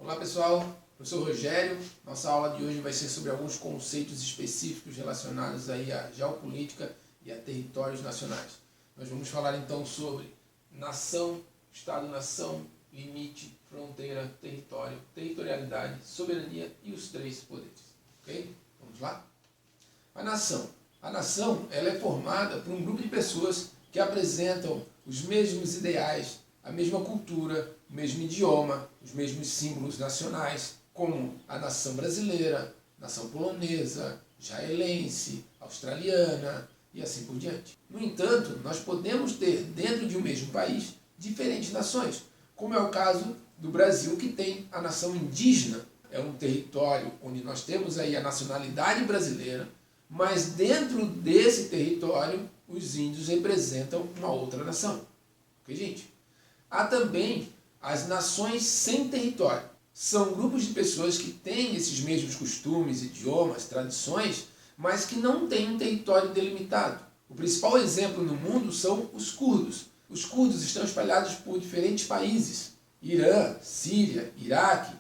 Olá pessoal, professor Rogério. Nossa aula de hoje vai ser sobre alguns conceitos específicos relacionados aí à geopolítica e a territórios nacionais. Nós vamos falar então sobre nação, Estado-nação, limite, fronteira, território, territorialidade, soberania e os três poderes. Ok? Vamos lá? A nação ela é formada por um grupo de pessoas que apresentam os mesmos ideais, a mesma cultura, o mesmo idioma, os mesmos símbolos nacionais, como a nação brasileira, nação polonesa, israelense, australiana e assim por diante. No entanto, nós podemos ter dentro de um mesmo país diferentes nações, como é o caso do Brasil, que tem a nação indígena. É um território onde nós temos aí a nacionalidade brasileira, mas dentro desse território os índios representam uma outra nação. Ok, gente? Há também as nações sem território. São grupos de pessoas que têm esses mesmos costumes, idiomas, tradições, mas que não têm um território delimitado. O principal exemplo no mundo são os curdos. Os curdos estão espalhados por diferentes países: Irã, Síria, Iraque,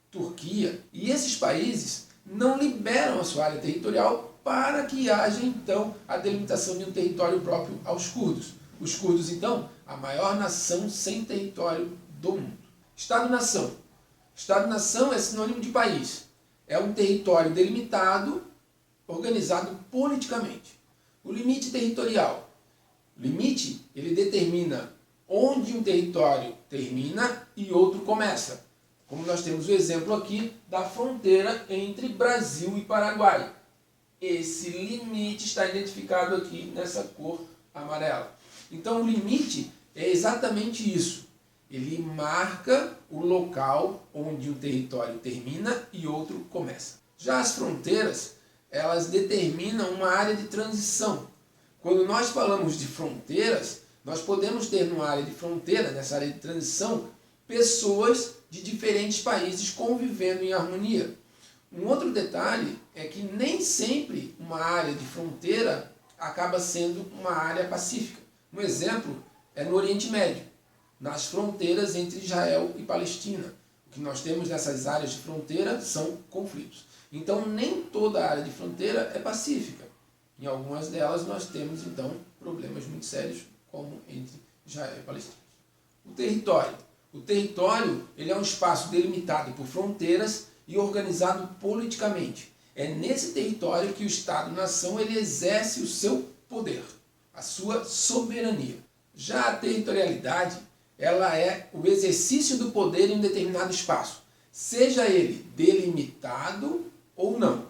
Turquia. E esses países não liberam a sua área territorial para que haja então a delimitação de um território próprio aos curdos. Os curdos, então, a maior nação sem território do mundo. Estado-nação. Estado-nação é sinônimo de país. É um território delimitado, organizado politicamente. O limite territorial. O limite, ele determina onde um território termina e outro começa. Como nós temos o exemplo aqui da fronteira entre Brasil e Paraguai. Esse limite está identificado aqui nessa cor amarela. Então o limite é exatamente isso. Ele marca o local onde um território termina e outro começa. Já as fronteiras, elas determinam uma área de transição. Quando nós falamos de fronteiras, nós podemos ter numa área de fronteira, nessa área de transição, pessoas de diferentes países convivendo em harmonia. Um outro detalhe é que nem sempre uma área de fronteira acaba sendo uma área pacífica. Um exemplo é no Oriente Médio, nas fronteiras entre Israel e Palestina. O que nós temos nessas áreas de fronteira são conflitos. Então, nem toda a área de fronteira é pacífica. Em algumas delas, nós temos, então, problemas muito sérios, como entre Israel e Palestina. O território. O território ele é um espaço delimitado por fronteiras e organizado politicamente. É nesse território que o Estado-nação ele exerce o seu poder, a sua soberania. Já a territorialidade, ela é o exercício do poder em um determinado espaço, seja ele delimitado ou não.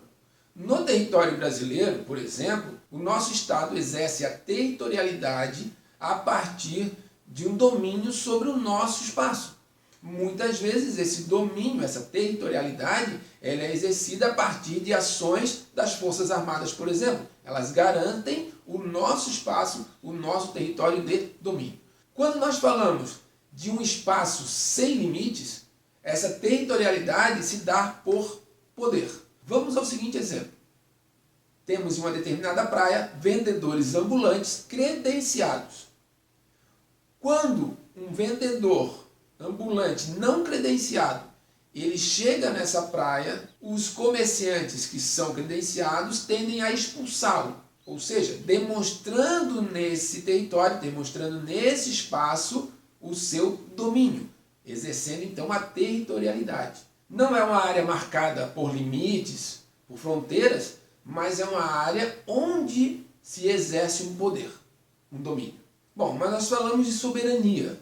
No território brasileiro, por exemplo, o nosso Estado exerce a territorialidade a partir de um domínio sobre o nosso espaço. Muitas vezes esse domínio, essa territorialidade, ela é exercida a partir de ações das Forças Armadas, por exemplo. Elas garantem o nosso espaço, o nosso território de domínio. Quando nós falamos de um espaço sem limites, essa territorialidade se dá por poder. Vamos ao seguinte exemplo. Temos em uma determinada praia vendedores ambulantes credenciados. Quando um vendedor ambulante não credenciado, ele chega nessa praia, os comerciantes que são credenciados tendem a expulsá-lo, ou seja, demonstrando nesse território, demonstrando nesse espaço o seu domínio, exercendo então a territorialidade. Não é uma área marcada por limites, por fronteiras, mas é uma área onde se exerce um poder, um domínio. Bom, mas nós falamos de soberania.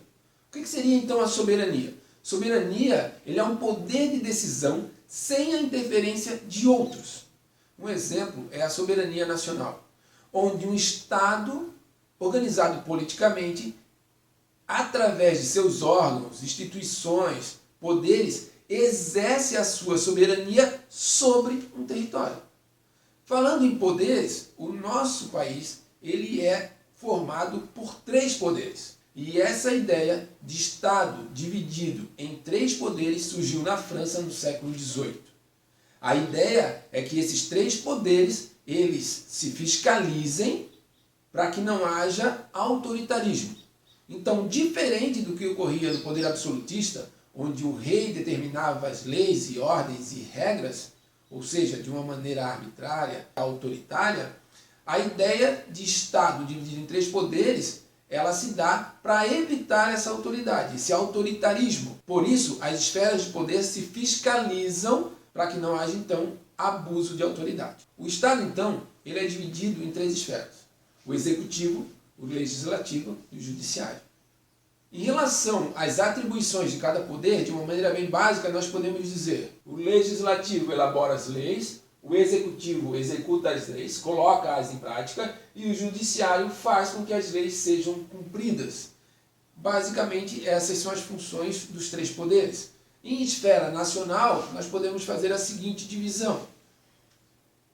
O que seria então a soberania? Soberania ele é um poder de decisão sem a interferência de outros. Um exemplo é a soberania nacional, onde um Estado, organizado politicamente, através de seus órgãos, instituições, poderes, exerce a sua soberania sobre um território. Falando em poderes, o nosso país ele é formado por três poderes. E essa ideia de Estado dividido em três poderes surgiu na França no século XVIII. A ideia é que esses três poderes eles se fiscalizem para que não haja autoritarismo. Então, diferente do que ocorria no poder absolutista, onde o rei determinava as leis e ordens e regras, ou seja, de uma maneira arbitrária, autoritária, a ideia de Estado dividido em três poderes, ela se dá para evitar essa autoridade, esse autoritarismo. Por isso, as esferas de poder se fiscalizam para que não haja, então, abuso de autoridade. O Estado, então, ele é dividido em três esferas: o executivo, o legislativo e o judiciário. Em relação às atribuições de cada poder, de uma maneira bem básica, nós podemos dizer: o legislativo elabora as leis, o executivo executa as leis, coloca-as em prática, e o judiciário faz com que as leis sejam cumpridas. Basicamente, essas são as funções dos três poderes. Em esfera nacional, nós podemos fazer a seguinte divisão: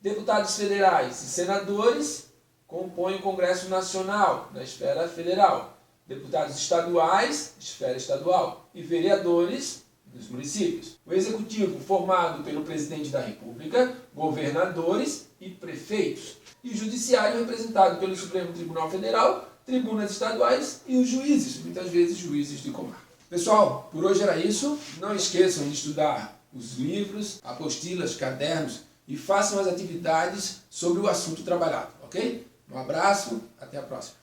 deputados federais e senadores compõem o Congresso Nacional, na esfera federal. Deputados estaduais, esfera estadual, e vereadores dos municípios. O executivo, formado pelo presidente da República, governadores e prefeitos. E o judiciário, representado pelo Supremo Tribunal Federal, tribunas estaduais e os juízes, muitas vezes juízes de comarca. Pessoal, por hoje era isso. Não esqueçam de estudar os livros, apostilas, cadernos e façam as atividades sobre o assunto trabalhado, ok? Um abraço, até a próxima.